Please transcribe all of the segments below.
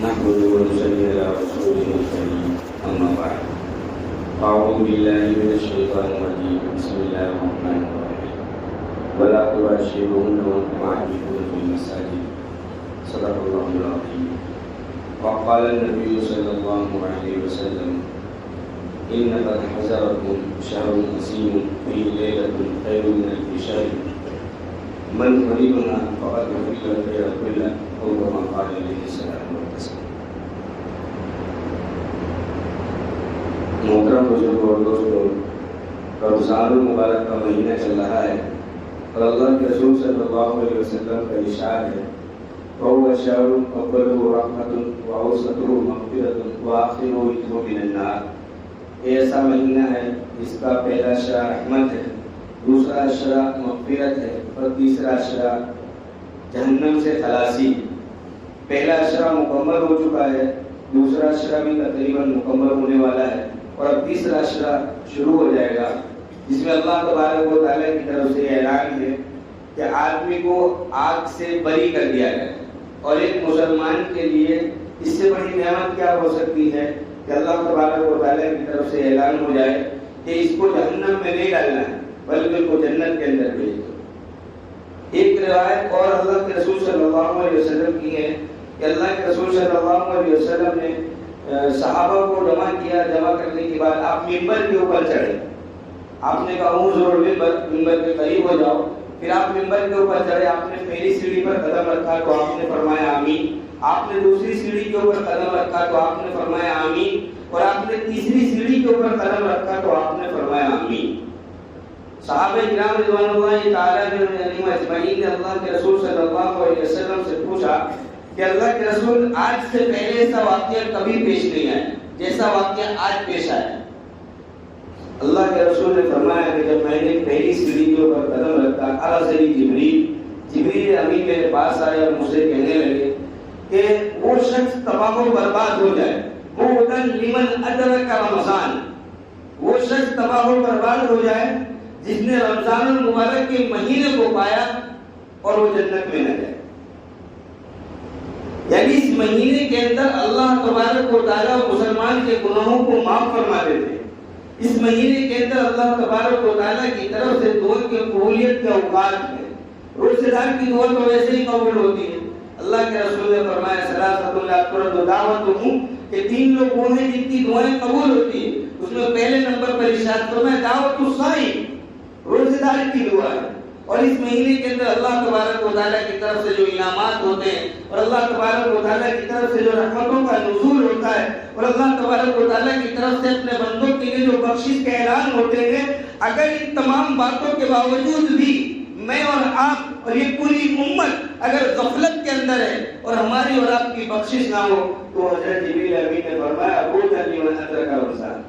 نحمده ونصلي على رسوله الكريم أما بعد أعوذ بالله من الشيطان الرجيم بسم الله الرحمن الرحيم ولا تباشروهن وأنتم عاكفون في المساجد صدق الله العظيم وقال النبي صلى الله عليه وسلم إن قد حضركم شهر عظيم فيه ليلة خير من ألف شهر من قريبنا فقد غفر الخير كله او كما قال عليه السلام والسلام. محترم بزرگوں اور دوستوں، رمضان المبارک کا مہینہ چل رہا ہے اور اللہ کے رسول صلی اللہ علیہ وسلم کا ارشاد ہے وَهُوَ شَهْرٌ أَوَّلُهُ رَحْمَةٌ وَأَوْسَطُهُ مَغْفِرَةٌ وَآخِرُهُ عِتْقٌ مِنَ النَّارِ. ایسا مہینہ ہے جس کا پہلا اشرا رحمت ہے، دوسرا اشرا مغفرت ہے اور تیسرا اشرا جہنم سے خلاصی. پہلا اشرا مکمل ہو چکا ہے، دوسرا اشرا بھی تقریباً مکمل ہونے والا ہے اور اب تیسرا اشرا شروع ہو جائے گا، جس میں اللہ تبارک و تعالیٰ کی طرف سے اعلان ہے کہ آدمی کو آگ سے بری کر دیا جائے. اور ایک مسلمان کے لیے اس سے بڑی نعمت کیا ہو سکتی ہے کہ اللہ تبارک و تعالیٰ کی طرف سے اعلان ہو جائے کہ اس کو جہنم میں نہیں ڈالنا ہے بلکہ کو جنت کے اندر بھیج دو. ایک روایت اور اللہ کے رسول صلی اللہ علیہ وسلم کی ہے کہ اللہ کے رسول صلی اللہ علیہ وسلم نے صحابہ کو جمع کیا. جمع کرنے کے بعد آپ ممبر کے اوپر چڑھے. آپ نے کہا حضور ممبر کے قریب ہو جاؤ. پھر آپ ممبر کے اوپر چڑھے. آپ نے پہلی سیڑھی پر قدم رکھا تو آپ نے فرمایا آمین. آپ نے دوسری سیڑھی کے اوپر قدم رکھا تو آپ نے فرمایا آمین. اور آپ نے تیسری سیڑھی کے اوپر قدم رکھا تو آپ نے فرمایا آمین. صحابہ کرام رضوان اللہ تعالیٰ علیہم اجمعین نے اللہ کے رسول صلی اللہ علیہ وسلم سے پوچھا کہ اللہ کے رسول آج سے پہلے ایسا واقعہ کبھی پیش نہیں آیا جیسا واقعہ آج پیش آیا. اللہ کے رسول نے فرمایا کہ جب میں نے پہلی سیڑھی کے اوپر قدم رکھا ارسلی جبریل امین میرے پاس آئے اور مجھ سے کہنے لگے کہ وہ شخص تباہ و برباد ہو جائے، بُعْدًا لِمَنْ أَدْرَكَ رمضان. وہ شخص تباہ و برباد ہو جائے جس نے رمضان المبارک کے مہینے کو پایا اور وہ جنت میں نہ جائے. یعنی اس مہینے کے اندر اللہ تبارک و تعالیٰ مسلمان کے گناہوں کو معاف فرما دیتے. اس مہینے کے اندر اللہ تبارک و تعالیٰ کی طرف سے دعا کی قبولیت کے اوقات ہیں. روزہ دار کی دعا تو ویسے ہی قبول ہوتی ہے. اللہ کے رسول نے فرمایا ثلاثۃ لا ترد دعوتهم کہ تین لوگ وہ ہیں جن کی دعائیں قبول ہوتی ہیں. اس میں پہلے نمبر پر ارشاد فرمایا دعوت الصائم، روزہ دار کی دعا ہے. اور اس مہینے کے اندر اللہ تبارک و تعالیٰ کی طرف سے جو انعامات ہوتے ہیں اور اللہ تبارک و تعالیٰ کی طرف سے جو رحمتوں کا نزول ہوتا ہے اور اللہ تبارک و تعالیٰ کی طرف سے اپنے بندوں کے لیے جو بخشش کے اعلان ہوتے ہیں، اگر ان تمام باتوں کے باوجود بھی میں اور آپ اور یہ پوری امت اگر غفلت کے اندر ہے اور ہماری اور آپ کی بخشش نہ ہو تو حضرت جبریل امین نے فرمایا بُعْدًا لِمَنْ أَدْرَكَ رمضان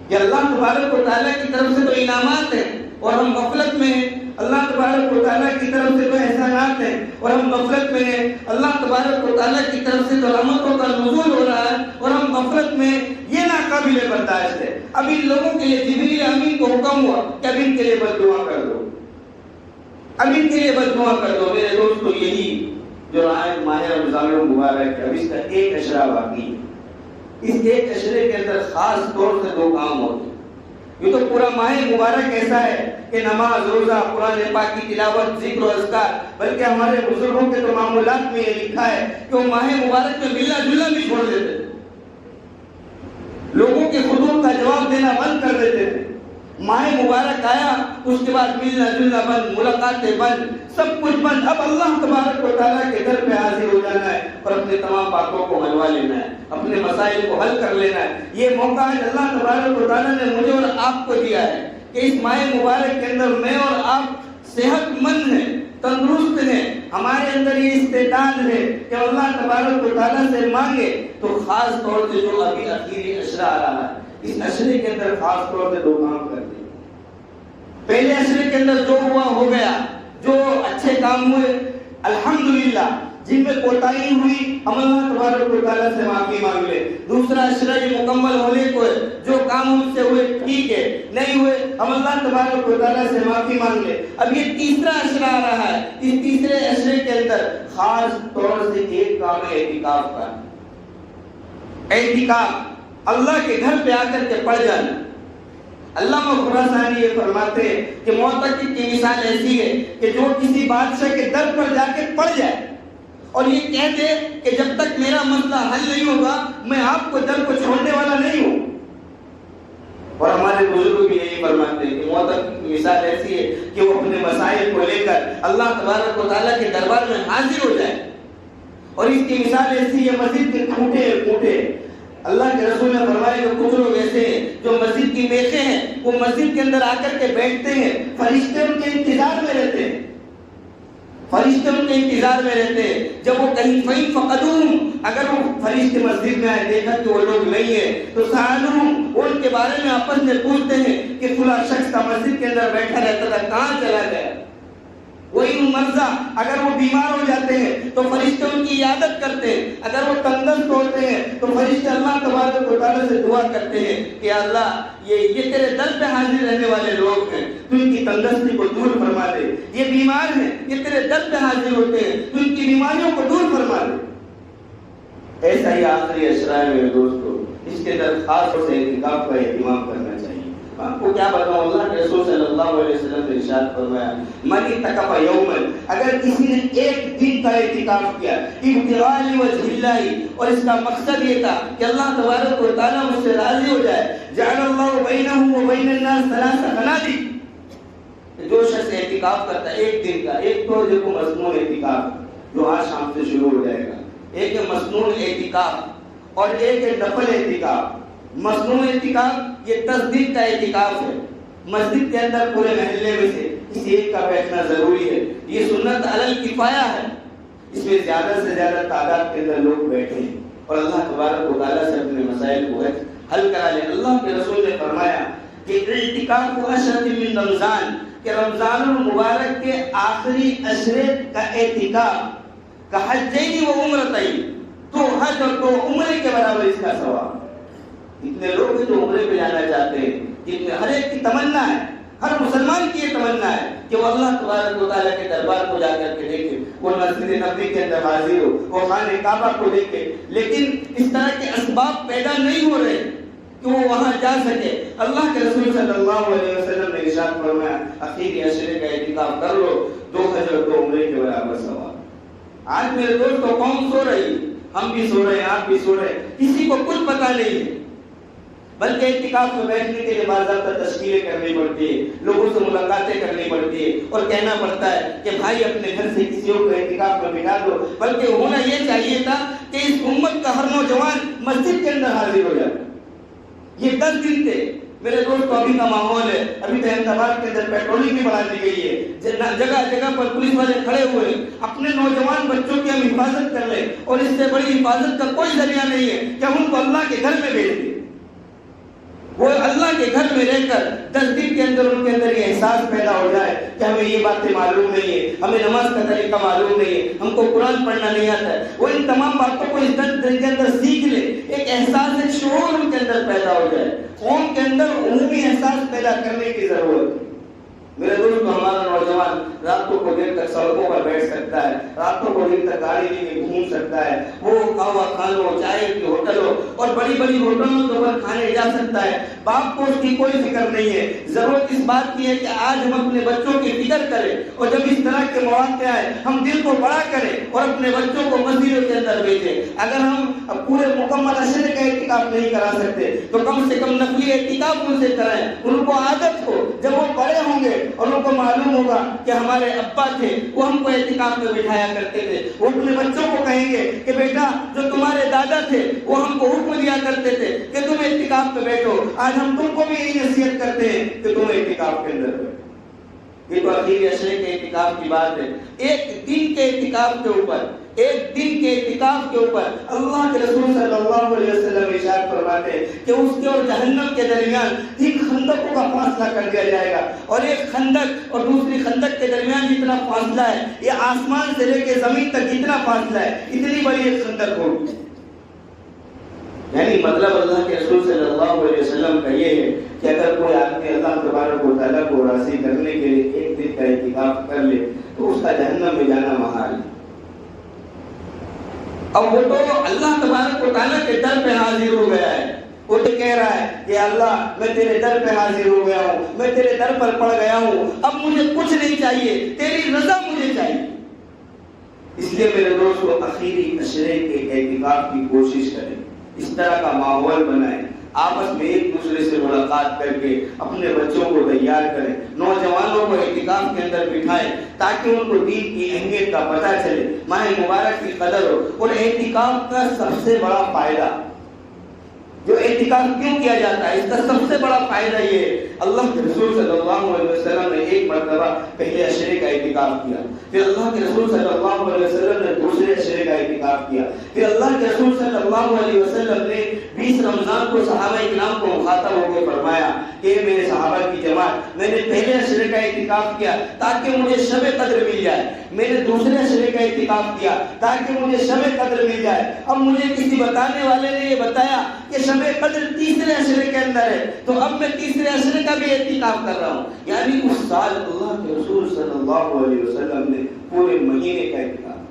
کہ اللہ تبارک و تعالیٰ کی طرف سے تو انعامات ہیں اور ہم غفلت میں ہیں. اللہ تبارک و تعالیٰ کی طرف سے تو احسانات ہیں اور ہم غفلت میں ہیں. اللہ تبارک و تعالیٰ کی طرف سے تو رحمتوں کا نزول ہو رہا ہے اور ہم غفلت میں ہیں. یہ ناقابل برداشت ہے. اب ان لوگوں کے لیے جبریل امین کو حکم ہوا کہ اب ان کے لیے بد دعا کر دو، اب ان کے لیے بد دعا کر دو. میرے دوستو یہی جو ماہ رمضان المبارک ہے، اب اس کا ایک اشرا باقی ہے. اس ایک اشرے کے اندر خاص طور سے دو کام ہوتے ہیں. یہ تو پورا ماہ مبارک ایسا ہے کہ نماز، روزہ، قرآن پاک کی تلاوت، ذکر و اذکار، بلکہ ہمارے بزرگوں کے تو معمولات میں یہ لکھا ہے کہ وہ ماہ مبارک میں ملنا جلنا بھی چھوڑ دیتے تھے. لوگوں کے خطوط کا جواب دینا بند کر دیتے تھے. ماہ مبارک آیا اس کے بعد ملنا جلنا بند، ملاقاتیں بند، سب کچھ بند. اب اللہ تبارک و تعالیٰ کے در پہ حاضر ہو جانا ہے اور اپنے تمام باتوں کو منوا لینا ہے، اپنے مسائل کو حل کر لینا ہے. یہ موقع آج اللہ تبارک و تعالیٰ نے مجھے اور آپ کو دیا ہے کہ اس ماہ مبارک کے اندر میں اور آپ صحت مند ہیں، تندرست ہیں. ہمارے اندر یہ استعداد ہے کہ اللہ تبارک و تعالیٰ سے مانگے. تو خاص طور سے جو ابھی اخیری اشرا آ رہا ہے، اس اشرے کے اندر خاص طور سے دو کام کرتے ہیں. پہلے اشرے کے اندر جو ہوا ہو گیا، جو اچھے کام ہوئے الحمدللہ. جن میں کوتاہی ہوئی ہم اللہ تبارک و تعالیٰ سے معافی مانگ لے. دوسرا اشرہ یہ مکمل ہونے کو ہے، جو کام ہم سے ہوئے ٹھیک ہے، نہیں ہوئے ہم اللہ تبارک و تعالیٰ سے معافی مانگ لے. اب یہ تیسرا اشرہ آ رہا ہے. اس تیسرے اشرے کے اندر خاص طور سے ایک کام ہے اعتکاف کا. اعتکاف اللہ کے گھر پہ آ کر کے پڑھ جانا. علامہ خراسانی یہ فرماتے ہیں کہ معتکف کی مثال ایسی ہے کہ جو کسی بادشاہ کے در پر جا کے پڑھ جائے اور یہ کہہ دے کہ جب تک میرا مسئلہ حل نہیں ہوگا میں آپ کو در کو چھوڑنے والا نہیں ہوں. اور ہمارے بزرگ بھی یہی فرماتے ہیں کہ معتکف کی مثال ایسی ہے کہ وہ اپنے مسائل کو لے کر اللہ تبارک و تعالیٰ کے دربار میں حاضر ہو جائے. اور اس کی مثال ایسی ہے مسجد کے ٹوٹے. اللہ کے رسول نے فرمایا کہ کچھ لوگ ایسے ہیں جو مسجد کی میخیں ہیں، وہ مسجد کے اندر آ کر کے بیٹھتے ہیں، فرشتے ان کے انتظار میں رہتے ہیں. فرشتے ان کے انتظار میں رہتے ہیں. جب وہ کہیں فَإِن فَقَدُوهُمْ، اگر وہ فرشتے مسجد میں آئے دیکھا کہ وہ لوگ نہیں ہیں تو سَأَلُوهُمْ، ان کے بارے میں آپس میں پوچھتے ہیں کہ فلاں شخص کا مسجد کے اندر بیٹھا رہتا تھا کہاں چلا گیا. وہی مرضا، اگر وہ بیمار ہو جاتے ہیں تو فرشتے ان کی عیادت کرتے ہیں. اگر وہ تندرست ہوتے ہیں تو فرشتے اللہ تبارک و تعالیٰ سے دعا کرتے ہیں کہ اللہ یہ تیرے در پہ حاضر رہنے والے لوگ ہیں، تو ان کی تندرستی کو دور فرما دے. یہ بیمار ہیں، یہ تیرے در پہ حاضر ہوتے ہیں، تو ان کی بیماریوں کو دور فرما دے. ایسا ہی آخری اشرا ہے میرے دوستو، اس کے اندر خاص طور سے اعتکاف کا اہتمام کرنا چاہیے. آپ کو کیا بتاؤں، اللہ کے رسول صلی اللہ علیہ وسلم نے ارشاد فرمایا من اعتکف یوما، اگر کسی نے ایک دن کا اعتکاف کیا ابتغاء وجہ اللہ، اور اس کا مقصد یہ تھا کہ اللہ تبارک و تعالیٰ مجھ سے راضی ہو جائے، جعل اللہ بینہ و بین الناس ثلاث خنادق. جو شخص اعتکاف کرتا ہے ایک دن کا، ایک تو جو مصنون اعتکاف جو آج شام سے شروع ہو جائے گا، ایک ہے مصنون اعتکاف اور ایک ہے نفل اعتکاف. مصنون اعتکاف یہ 10 دن کا اعتکاف ہے. مسجد کے اندر پورے محلے میں سے کسی ایک کا بیٹھنا ضروری ہے. یہ سنت علی الکفایہ ہے. اس میں زیادہ سے زیادہ تعداد کے اندر لوگ بیٹھے ہیں اور اللہ تبارک و تعالیٰ سے اپنے مسائل کو حل کرا لیں. اللہ کے رسول نے فرمایا کہ اعتکاف عشرۃ من رمضان، کہ رمضان المبارک کے آخری عشرے کا اعتکاف کا حجین و عمرتین، تو حج اور تو عمرے کے برابر اس کا ثواب. اتنے لوگ جو عمرے پہ جانا چاہتے ہیں، اتنے ہر ایک کی تمنا ہے، ہر مسلمان کی یہ تمنا ہے کہ وہ اللہ تبارک و تعالیٰ کے دربار کو جا کر کے دیکھے، وہ مسجد نبوی کے اندر حاضر ہو، وہ خانہ کعبہ کو دیکھے. لیکن اس طرح کے اسباب پیدا نہیں ہو رہے کہ وہ وہاں جا سکے. اللہ کے رسول صلی اللہ علیہ وسلم نے ارشاد فرمایا آخری عشرے کا اعتکاف کر لو، 2 حج اور 2 عمرے کے برابر ثواب. آج میرے دوستو قوم سو رہی، ہم بھی سو رہے ہیں، آپ بھی سو رہے ہیں، کسی کو کچھ پتا نہیں ہے. بلکہ اعتکاف میں بیٹھنے کے لیے باضابطہ تشکیلیں کرنی پڑتی ہے، لوگوں سے ملاقاتیں کرنی پڑتی ہے اور کہنا پڑتا ہے کہ بھائی اپنے گھر سے کسی اور کو اعتکاف میں بٹھا دو. بلکہ ہونا یہ چاہیے تھا کہ اس امت کا ہر نوجوان مسجد کے اندر حاضر ہو جائے. یہ 10 دن تھے میرے دوست. ابھی کا ماحول ہے، ابھی تو احمدآباد کے اندر پیٹرولنگ بھی بڑھا دی گئی ہے، جگہ جگہ پر پولیس والے کھڑے ہوئے ہیں. اپنے نوجوان بچوں کی ہم حفاظت کر لیں، اور اس سے بڑی حفاظت کا کوئی ذریعہ نہیں ہے کہ ہم ان کو اللہ کے گھر میں بھیج دیں. وہ اللہ کے گھر میں رہ کر 10 دن کے اندر ان کے اندر یہ احساس پیدا ہو جائے کہ ہمیں یہ باتیں معلوم نہیں ہے، ہمیں نماز کا طریقہ معلوم نہیں ہے، ہم کو قرآن پڑھنا نہیں آتا ہے. وہ ان تمام باتوں کو اس 10 دن کے اندر سیکھ لے، ایک احساس، ایک شعور ان کے اندر پیدا ہو جائے. قوم کے اندر عمومی احساس پیدا کرنے کی ضرورت ہے. میرے دوستو ہمارا نوجوان راتوں کو دیر تک سڑکوں پر بیٹھ سکتا ہے، راتوں کو دیر تک گاڑی لے کے گھوم سکتا ہے، وہ قہوہ خانوں، چائے کی ہوٹلوں اور بڑی بڑی ہوٹلوں کے اوپر کھانے جا سکتا ہے. باپ کو اس کی کوئی فکر نہیں ہے. ضرورت اس بات کی ہے کہ آج ہم اپنے بچوں کی فکر کریں، اور جب اس طرح کے مواقع آئے ہم دل کو بڑا کریں اور اپنے بچوں کو مسجدوں کے اندر بھیجیں. اگر ہم پورے مکمل عشرے کا اعتکاف نہیں کرا سکتے تو کم سے کم نفلی اعتکاف ان سے کرائیں. ان کو عادت ہو، جب وہ بڑے ہوں گے اور ان کو معلوم ہوگا کہ ہمارے ابا تھے وہ ہم کو اعتکاف میں بٹھایا کرتے تھے، وہ اپنے بچوں کو کہیں گے کہ بیٹا جو تمہارے دادا تھے وہ ہم کو حکم دیا کرتے تھے کہ تم اعتکاف میں بیٹھو. آج ہم تم کو بھی یہی نصیحت کرتے ہیں کہ تم اعتکاف کے اندر بیٹھو. یہ تو آخری عشرے کے اعتکاف کی بات ہے. ایک دن کے اعتکاف کے اوپر ایک دن کے اعتکاف کے اوپر اللہ کے رسول صلی اللہ علیہ وسلم ارشاد فرماتے ہیں کہ اس کے اور جہنم کے درمیان 3 خندقوں کا فاصلہ کر دیا جائے گا، اور ایک خندق اور دوسری خندق کے درمیان جتنا فاصلہ ہے یہ آسمان سے لے کے زمین تک جتنا فاصلہ ہے اتنی بڑی ایک خندق ہوگی۔ یعنی مطلب اللہ کے رسول صلی اللہ علیہ وسلم کا یہ ہے کہ اگر کوئی آدمی اللہ تبارک و تعالیٰ کو راضی کرنے کے لیے ایک دن کا اعتکاف کر لے تو اس کا جہنم میں جانا محال ہے۔ اب وہ تو اللہ تبارک و تعالیٰ کے در پہ حاضر ہو گیا ہے، وہ تو کہہ رہا ہے کہ اللہ میں تیرے در پہ حاضر ہو گیا ہوں، میں تیرے در پر پڑ گیا ہوں، اب مجھے کچھ نہیں چاہیے، تیری رضا مجھے چاہیے۔ اس لیے میرے دوستو آخری عشرے کے اعتکاف کی کوشش کریں، اس طرح کا ماحول بنائیں، آپس میں ایک دوسرے سے ملاقات کر کے اپنے بچوں کو تیار کریں، نوجوانوں کو اعتکاف کے اندر بٹھائیں تاکہ ان کو دین کی اہمیت کا پتہ چلے، ماہ مبارک کی قدر ہو۔ اور اعتکاف کا سب سے بڑا فائدہ، جو اعتکاف کیوں کیا جاتا ہے، اس کا سب سے بڑا فائدہ یہ ہے، اللہ کے رسول صلی اللہ علیہ وسلم نے ایک مرتبہ پہلے عشرے کا اعتکاف کیا، پھر اللہ کے رسول صلی اللہ علیہ وسلم نے دوسرے عشرے کا اعتکاف کیا، پھر اللہ کے رسول صلی اللہ علیہ وسلم نے 20 رمضان کو صحابہ کرام کو مخاطب ہو کے فرمایا کہ میرے صحابہ کی جماعت، میں نے پہلے عشرے کا اعتکاف کیا تاکہ مجھے شب قدر مل جائے، میں نے دوسرے عشرے کا اعتکاف کیا تاکہ مجھے شب قدر مل جائے، اب مجھے کسی بتانے والے نے یہ بتایا کہ شب قدر تیسرے عشرے کے اندر ہے، تو اب میں تیسرے عشرے کا بھی اعتکاف کر رہا ہوں۔ یعنی اس سال اللہ کے رسول صلی اللہ علیہ وسلم نے پورے مہینے کا اعتکاف،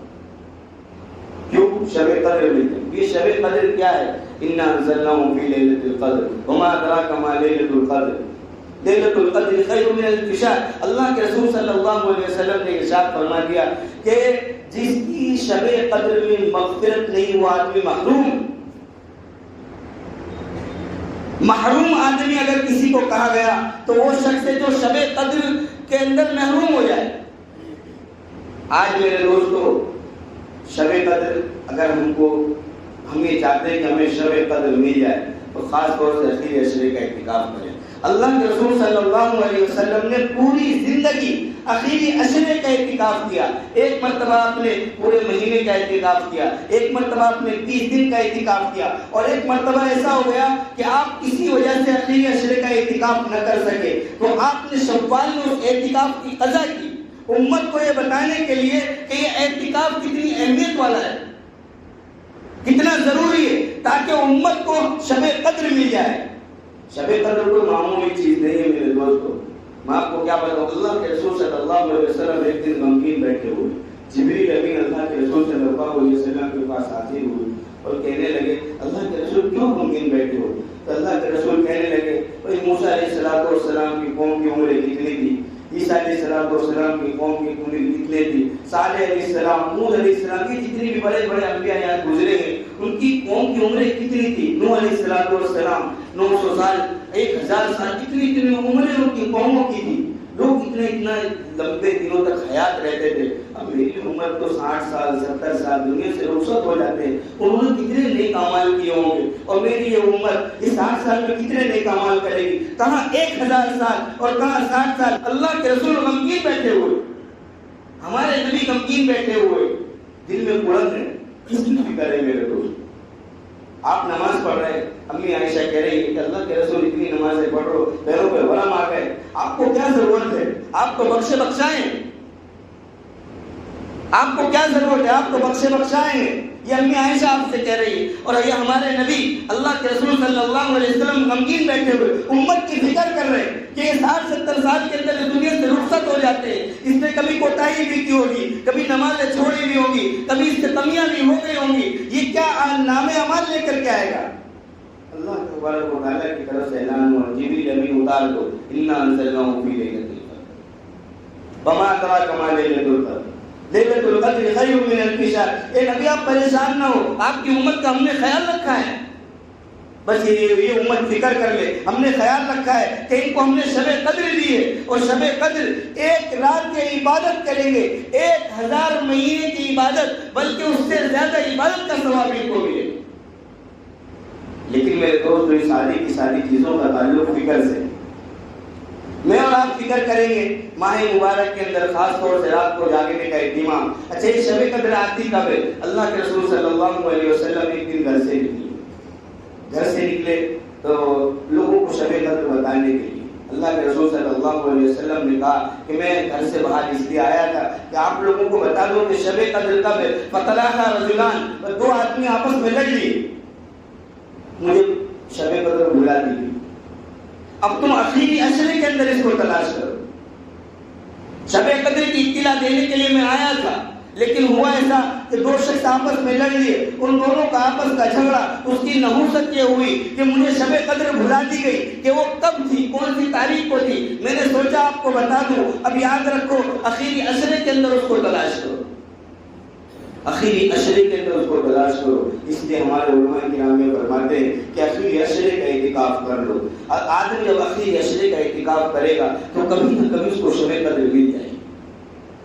کیوں؟ شب قدر میں۔ یہ شب قدر کیا ہے؟ انا انزلناه فی لیلۃ القدر وما ادراک ما لیلۃ القدر، لیلۃ القدر خیر من الف شہر۔ اللہ کے رسول صلی اللہ علیہ وسلم نے ارشاد فرما دیا کہ جس کی شب قدر میں مغفرت نہیں وہ آدمی محروم آدمی اگر کسی کو کہا گیا تو وہ شخص ہے جو شب قدر کے اندر محروم ہو جائے۔ آج میرے دوستو شب قدر اگر ہم یہ چاہتے ہیں کہ ہمیں شب قدر مل جائے تو خاص طور سے آخری عشرے کا اعتکاف کریں۔ اللہ کے رسول صلی اللہ علیہ وسلم نے پوری زندگی آخری عشرے کا اعتکاف کیا، ایک مرتبہ آپ نے پورے مہینے کا اعتکاف کیا، ایک مرتبہ آپ نے 20 دن کا اعتکاف کیا، اور ایک مرتبہ ایسا ہو گیا کہ آپ کسی وجہ سے آخری عشرے کا اعتکاف نہ کر سکے تو آپ نے شوال میں اس اعتکاف کی قضا کی، امت کو یہ بتانے کے لیے کہ یہ اعتکاف کتنی اہمیت والا ہے، کتنا ضروری ہے، تاکہ امت کو شب قدر مل جائے۔ شب قدر کوئی معمولی چیز نہیں ہے میرے دوستو، میں آپ کو کیا بتاؤں، اللہ کے رسول صلی اللہ علیہ وسلم ایک دن غمگین بیٹھے ہوئے، جبریل امین اللہ کے رسول صلی اللہ علیہ وسلم کے پاس حاضر ہوئے اور کہنے لگے اللہ کے رسول کیوں غمگین بیٹھے ہو؟ تو اللہ کے رسول کہنے لگے بھائی موسیٰ علیہ السلام کی قوم کی عمریں کتنی تھی، عیسیٰ علیہ السلام کی قوم کی عمریں کتنی تھی، صالح علیہ السلام، نوح علیہ السلام کی جتنی بھی بڑے بڑے انبیاء یہاں گزرے ہیں ان کی قوم کی عمریں کتنی تھی، نوح علیہ السلام 900 سال، 1000 سال، کتنی عمریں ان کی قوموں کی تھی، لوگ اتنا لمبے دنوں تک حیات رہتے تھے۔ اب میری عمر تو 60 سال 70 سال دنیا سے رخصت ہو جاتے ہیں، انہوں نے کتنے نیک اعمال کیے ہوں گے، اور میری یہ عمر یہ 60 سال میں کتنے نیک اعمال کرے گی، کہاں 1000 سال اور کہاں 60 سال۔ اللہ کے رسول غمگین بیٹھے ہوئے، ہمارے نبی غمگین بیٹھے ہوئے، دل میں بلند ہے، کس کی فکر ہے میرے دوست؟ آپ نماز پڑھ رہے ہیں، امی عائشہ کہہ رہی ہے کہ اللہ کے رسول اتنی نمازیں پڑھ رہے ہو، پیروں پہ ورم آ گئے، آپ کو کیا ضرورت ہے؟ آپ کو بخشائیں، آپ کو کیا ضرورت ہے؟ آپ کو بخشائیں، یہ امی عائشہ آپ سے کہہ رہی ہے۔ اور یہ ہمارے نبی اللہ کے رسول صلی اللہ علیہ وسلم غمگین بیٹھے ہوئے امت کی فکر کر رہے ہیں کہ یہ 60-70 سال کے اندر دنیا سے رخصت ہو جاتے ہیں، اس نے کبھی کوتاہی بھی کی ہوگی، کبھی نمازیں چھوڑی بھی ہوگی، کبھی اس سے کمیاں بھی ہو گئی ہوں گی، یہ کیا نام اعمال لے کر کے آئے گا؟ اللہ تبارک و تعالیٰ کی طرف سے اعلان ہوا، جبریل امین اتار دو، انا انزلناہ فی لیلۃ القدر وما ادراک ما لیلۃ القدر، لیلۃ القدر خیر من الف شہر۔ اے نبی آپ پریشان نہ ہو، آپ کی امت کا ہم نے خیال رکھا ہے، بس یہ امت فکر کر لے، ہم نے خیال رکھا ہے کہ ان کو ہم نے شب قدر دی ہے، اور شب قدر ایک رات کی عبادت کریں گے 1000 مہینے کی عبادت، بلکہ اس سے زیادہ عبادت کا ثواب ان کو ملے۔ لیکن میرے دوست یہ ساری کی ساری چیزوں کا تعلق فکر سے، میں اور آپ فکر کریں گے ماہ مبارک کے اندر خاص طور سے رات کو جاگنے کا اہتمام. اچھا یہ شب قدر آتی کب ہے؟ اللہ کے رسول صلی اللہ علیہ وسلم ایک دن گھر سے نکلے تو لوگوں کو شب قدر بتانے کے لیے. اللہ کے رسول صلی اللہ علیہ وسلم نے کہا کہ میں گھر سے باہر اس لیے آیا تھا کہ آپ لوگوں کو بتا دو کہ شب قدر کب ہے. فتلاقا رجلان، دو آدمی آپس میں لڑ لیے، مجھے شب قدر بھلا دی. اب تم اخیری عشرے کے اندر اس کو تلاش کرو. شب قدر کی اطلاع دینے کے لیے میں آیا تھا، لیکن ہوا ایسا کہ دو شخص آپس میں لڑ لیے. ان دونوں کا آپس کا جھگڑا اس کی نحوست یہ ہوئی کہ مجھے شب قدر بھلا دی گئی کہ وہ کب تھی، کون سی تاریخ کو تھی. میں نے سوچا آپ کو بتا دوں. اب یاد رکھو اخیری عشرے کے اندر اس کو تلاش کرو، اخیری عشرے کے اندر اس کو تلاش کرو. اس لیے ہمارے علماء کرام یہ فرماتے ہیں کہ اخیری عشرے کا اعتکاف کر لو. آدمی جب اخیری عشرے کا اعتکاف کرے گا تو کبھی نہ کبھی اس کو شب قدر مل جائے گی.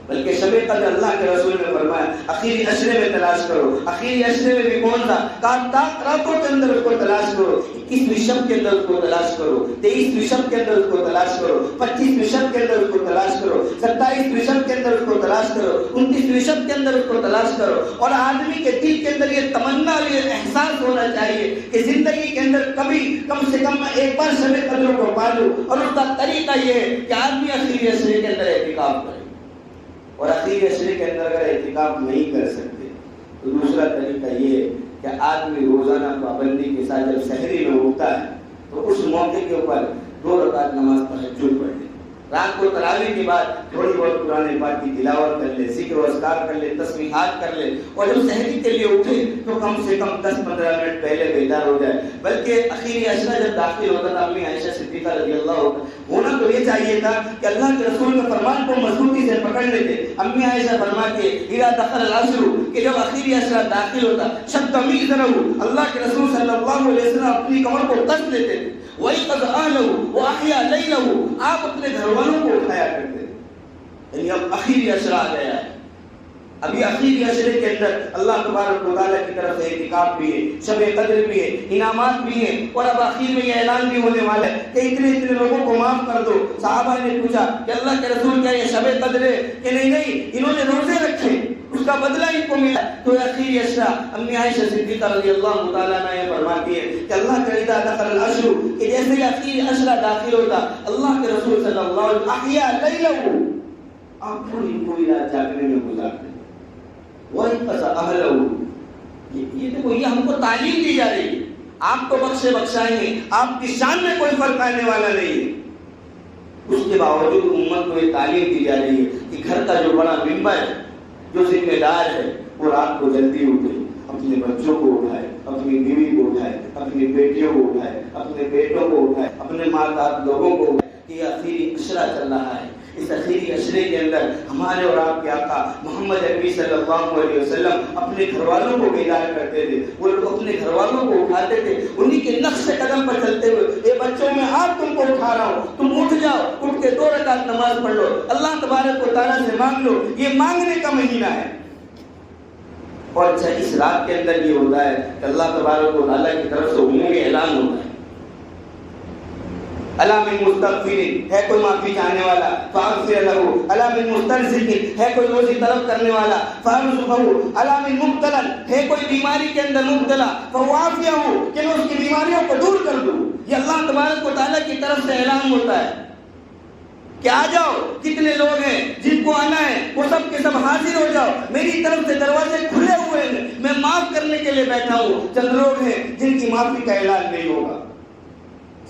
بلکہ شب قدر اللہ کے رسول نے فرمایا اخیری عشرے میں تلاش کرو. اخیری عشرے میں بھی کون سا؟ راتوں کے اندر اس کو تلاش کرو. 21ویں شب کے اندر اس کو تلاش کرو، 23ویں شب کے اندر اس کو تلاش کرو، 25ویں شب کے اندر اس کو تلاش کرو، 27ویں شب کے اندر اس کو تلاش کرو، 29ویں شب کے اندر اس کو تلاش کرو. اور آدمی کے دل کے اندر یہ تمنا اور یہ احساس ہونا چاہیے کہ زندگی کے اندر کبھی کم سے کم میں ایک بار شب قدر کو پالوں. اور اس کا طریقہ یہ ہے کہ آدمی اخیری عشرے کے اندر اعتکاف کرے. اور اخیری عشرے کے اندر اگر اعتکاف نہیں کر سکتے تو دوسرا طریقہ یہ ہے کہ آدمی روزانہ پابندی کے ساتھ جب سحری میں اٹھتا ہے تو اس موقع کے اوپر 2 رکعت نماز تہجد پڑھ لے. رات کو تراویح کے بعد تھوڑی بہت قرآن پاک کی تلاوت کر لے، ذکر و اذکار کر لے، تسبیحات کر لے. اور جب سحری کے لیے اٹھے تو کم سے کم 10-15 منٹ پہلے بیدار ہو جائے. بلکہ اخیری عشرہ جب داخل ہوتا تھا امی عائشہ صدیقہ رضی اللہ عنہ ہونا تو یہ چاہیے تھا کہ اللہ کے رسول کے فرمان کو مضبوطی سے پکڑ لیتے. امی عائشہ فرماتی ہے اذا دخل العصر، کہ جب اخیری عشرہ داخل ہوتا شد میزرہ، اللہ کے رسول صلی اللہ علیہ وسلم اپنی کمر کو کس لیتے تھے. وَيْقَظَ أَهْلَهُ وَأَحْيَا لَيْلَهُ، آپ اپنے گھر والوں کو اٹھایا کرتے تھے. یعنی اب اخیری عشرہ آ گیا ہے. ابھی اخیری عشرے کے اندر اللہ تبارک و تعالیٰ کی طرف سے اعتکاف بھی ہے، شب قدر بھی ہے، انعامات بھی ہیں. اور اب آخر میں یہ اعلان بھی ہونے والا ہے کہ اتنے لوگوں کو معاف کر دو. صحابہ نے پوچھا کہ اللہ کے رسول کیا یہ شب قدر ہے؟ کہ نہیں، انہوں نے روزے رکھے، اس کا بدلہ ان کو ملا. تو اخیری عشرہ امی عائشہ صدیقہ رضی اللہ تعالیٰ عنہ یہ فرماتی ہے کہ اللہ کا اذا دخل العشر، کہ جیسے ہی اخیری عشرہ داخل ہوتا اللہ کے رسول صلی اللہ علیہ وسلم احیا لیلہ، آپ پوری رات جاگنے میں گزارتے. وَيْقَظَ أَهْلَهُ، یہ دیکھو یہ ہم کو تعلیم دی جا رہی ہے. آپ کو بخشے بخشائیں گے، آپ کی شان میں کوئی فرق آنے والا نہیں ہے. اس کے باوجود امت کو یہ تعلیم دی جا رہی ہے کہ گھر کا جو بڑا ممبر ہے، جو ذمہ دار ہے، وہ رات کو جلدی اٹھے، اپنے بچوں کو اٹھائے، اپنی بیوی کو اٹھائے، اپنی بیٹیوں کو اٹھائے، اپنے بیٹوں کو اٹھائے، اپنے ماتحت لوگوں کو اٹھائے. کہ یہ اخیری عشرہ چل رہا ہے. اس اخیری عشرے کے اندر ہمارے اور آپ کے آقا محمد عربی صلی اللہ علیہ وسلم اپنے گھر والوں کو بیدار کرتے تھے. وہ لوگ اپنے گھر والوں کو اٹھاتے تھے، انہی کے نقش قدم پر چلتے ہوئے، اے بچوں میں آج تم کو اٹھا رہا ہوں، تم اٹھ جاؤ، اٹھ کے 2 رکعت نماز پڑھ لو، اللہ تبارک و تعالیٰ سے مانگ لو. یہ مانگنے کا مہینہ ہے. اور اچھا اس رات کے اندر یہ ہوتا ہے کہ اللہ تبارک و تعالیٰ کی طرف سے عمومی اعلان ہوتا ہے. الا من مستغفر، ہے کوئی معافی چاہنے والا، فاغفر له. الا من مسترزق، ہے کوئی روزی طلب کرنے والا، فارزقه. الا من مبتلا، ہے کوئی بیماری کے اندر مبتلا، فوافیہ، کہ میں اس کی بیماریوں کو دور کر دوں. یہ اللہ تبارک و تعالیٰ کی طرف سے اعلان ہوتا ہے کہ آ جاؤ. کتنے لوگ ہیں جن کو آنا ہے وہ سب کے سب حاضر ہو جاؤ، میری طرف سے دروازے کھلے ہوئے ہیں، میں معاف کرنے کے لیے بیٹھا ہوں. چند لوگ ہیں جن کی معافی کا اعلان نہیں ہوگا،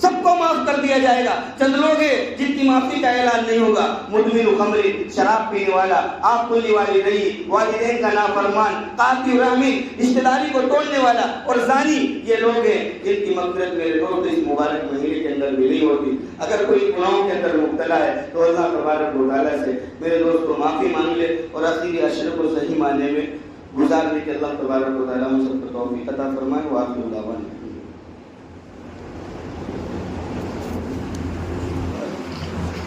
سب کو معاف کر دیا جائے گا. چند لوگ ہیں جن کی معافی کا اعلان نہیں ہوگا. مدمن خمر، شراب پینے والا، آنکھ کھلنے والی نہیں، والدین کا نافرمان، قاطع رحم، رشتہ داری کو توڑنے والا اور زانی، یہ لوگ ہیں جن کی مغفرت میرے دوست اس مبارک مہینے کے اندر بھی نہیں ہوتی. اگر کوئی گناہوں کے اندر مبتلا ہے تو اللہ تبارک و تعالیٰ سے میرے دوست کو معافی مانگ لے اور اخیری عشرے کو صحیح معنی میں گزارنے کے اللہ تبارک و تعالیٰ ہم سب کو توفیق عطا فرمائے. وآخر دعوانا